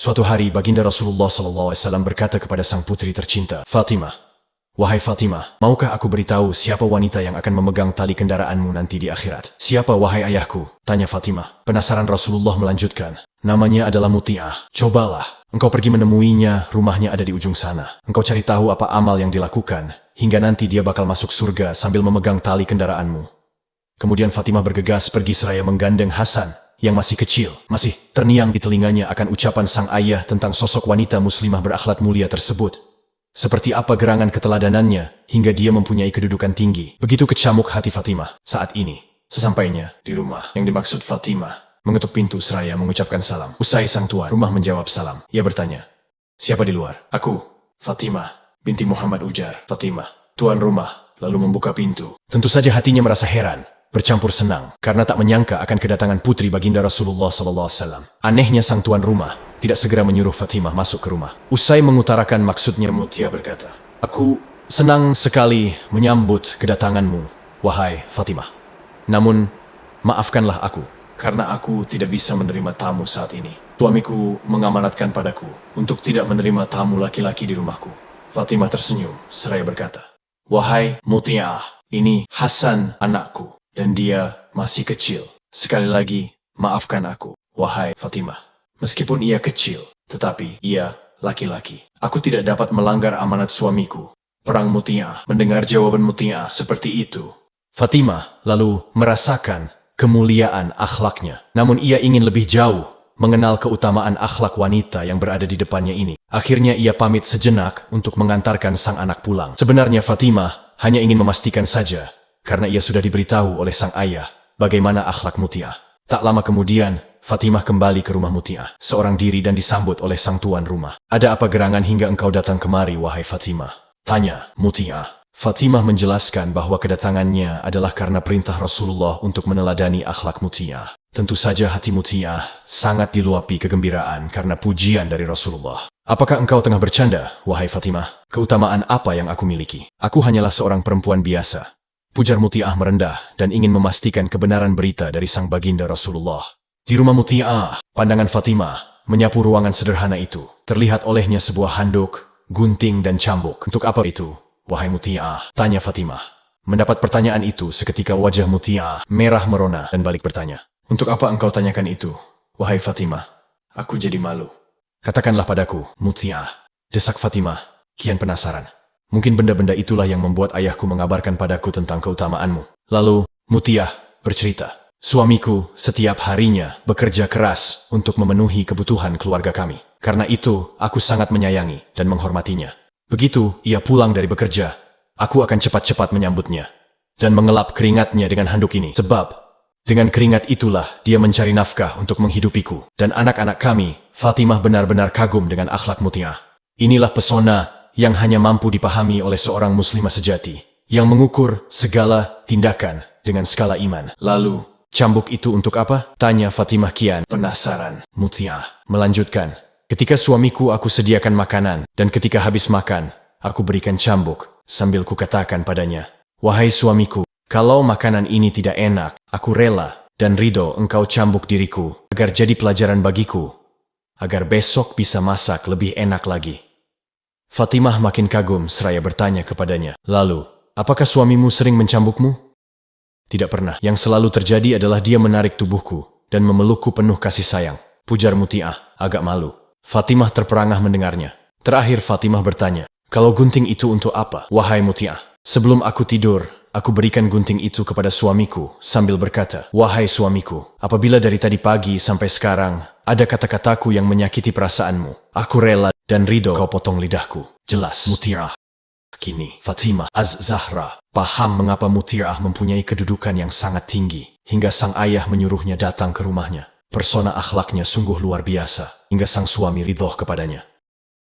Suatu hari baginda Rasulullah SAW berkata kepada sang putri tercinta, Fatimah, wahai Fatimah, maukah aku beritahu siapa wanita yang akan memegang tali kendaraanmu nanti di akhirat? Siapa wahai ayahku? Tanya Fatimah. Penasaran Rasulullah melanjutkan, namanya adalah Muti'ah. Cobalah, engkau pergi menemuinya, rumahnya ada di ujung sana. Engkau cari tahu apa amal yang dilakukan, hingga nanti dia bakal masuk surga sambil memegang tali kendaraanmu. Kemudian Fatimah bergegas pergi seraya menggandeng Hasan, yang masih kecil. Masih terngiang di telinganya akan ucapan sang ayah tentang sosok wanita muslimah berakhlak mulia tersebut. Seperti apa gerangan keteladanannya, hingga dia mempunyai kedudukan tinggi. Begitu kecamuk hati Fatimah. Saat ini, sesampainya di rumah, yang dimaksud Fatimah mengetuk pintu seraya mengucapkan salam. Usai sang tuan rumah menjawab salam, ia bertanya, siapa di luar? Aku, Fatimah binti Muhammad, ujar Fatimah. Tuan rumah lalu membuka pintu. Tentu saja hatinya merasa heran, bercampur senang, karena tak menyangka akan kedatangan putri baginda Rasulullah SAW. Anehnya sang tuan rumah tidak segera menyuruh Fatimah masuk ke rumah. Usai mengutarakan maksudnya, Mutia berkata, aku senang sekali menyambut kedatanganmu, wahai Fatimah. Namun, maafkanlah aku, karena aku tidak bisa menerima tamu saat ini. Suamiku mengamanatkan padaku untuk tidak menerima tamu laki-laki di rumahku. Fatimah tersenyum, seraya berkata, wahai Muti'ah, ini Hasan anakku. Dan dia masih kecil. Sekali lagi, maafkan aku, wahai Fatimah. Meskipun ia kecil, tetapi ia laki-laki. Aku tidak dapat melanggar amanat suamiku. Perang Muti'ah. Mendengar jawaban Muti'ah seperti itu, Fatimah lalu merasakan kemuliaan akhlaknya. Namun ia ingin lebih jauh mengenal keutamaan akhlak wanita yang berada di depannya ini. Akhirnya ia pamit sejenak untuk mengantarkan sang anak pulang. Sebenarnya Fatimah hanya ingin memastikan saja, karena ia sudah diberitahu oleh sang ayah bagaimana akhlak Muti'ah. Tak lama kemudian, Fatimah kembali ke rumah Muti'ah, seorang diri dan disambut oleh sang tuan rumah. Ada apa gerangan hingga engkau datang kemari, wahai Fatimah? Tanya Muti'ah. Fatimah menjelaskan bahwa kedatangannya adalah karena perintah Rasulullah untuk meneladani akhlak Muti'ah. Tentu saja hati Muti'ah sangat diluapi kegembiraan karena pujian dari Rasulullah. Apakah engkau tengah bercanda, wahai Fatimah? Keutamaan apa yang aku miliki? Aku hanyalah seorang perempuan biasa. Pujar Muti'ah merendah dan ingin memastikan kebenaran berita dari sang baginda Rasulullah. Di rumah Muti'ah, pandangan Fatimah menyapu ruangan sederhana itu. Terlihat olehnya sebuah handuk, gunting dan cambuk. Untuk apa itu, wahai Muti'ah? Tanya Fatimah. Mendapat pertanyaan itu, seketika wajah Muti'ah merah merona dan balik bertanya. Untuk apa engkau tanyakan itu, wahai Fatimah? Aku jadi malu. Katakanlah padaku, Muti'ah. Desak Fatimah, kian penasaran. Mungkin benda-benda itulah yang membuat ayahku mengabarkan padaku tentang keutamaanmu. Lalu, Muti'ah bercerita, suamiku setiap harinya bekerja keras untuk memenuhi kebutuhan keluarga kami. Karena itu, aku sangat menyayangi dan menghormatinya. Begitu ia pulang dari bekerja, aku akan cepat-cepat menyambutnya dan mengelap keringatnya dengan handuk ini. Sebab, dengan keringat itulah dia mencari nafkah untuk menghidupiku. Dan anak-anak kami, Fatimah benar-benar kagum dengan akhlak Muti'ah. Inilah pesona yang hanya mampu dipahami oleh seorang muslimah sejati, yang mengukur segala tindakan dengan skala iman. Lalu, cambuk itu untuk apa? Tanya Fatimah kian penasaran. Muti'ah melanjutkan, ketika suamiku aku sediakan makanan, dan ketika habis makan, aku berikan cambuk, sambil kukatakan padanya, wahai suamiku, kalau makanan ini tidak enak, aku rela dan ridho engkau cambuk diriku, agar jadi pelajaran bagiku, agar besok bisa masak lebih enak lagi. Fatimah makin kagum seraya bertanya kepadanya, lalu, apakah suamimu sering mencambukmu? Tidak pernah. Yang selalu terjadi adalah dia menarik tubuhku dan memelukku penuh kasih sayang. Pujar Muti'ah, agak malu. Fatimah terperangah mendengarnya. Terakhir Fatimah bertanya, kalau gunting itu untuk apa, wahai Muti'ah? Sebelum aku tidur, aku berikan gunting itu kepada suamiku sambil berkata, wahai suamiku, apabila dari tadi pagi sampai sekarang ada kata-kataku yang menyakiti perasaanmu, aku rela dan ridho kau potong lidahku. Jelas Muti'ah. Kini Fatimah Az-Zahra paham mengapa Muti'ah mempunyai kedudukan yang sangat tinggi, hingga sang ayah menyuruhnya datang ke rumahnya. Persona akhlaknya sungguh luar biasa, hingga sang suami ridho kepadanya.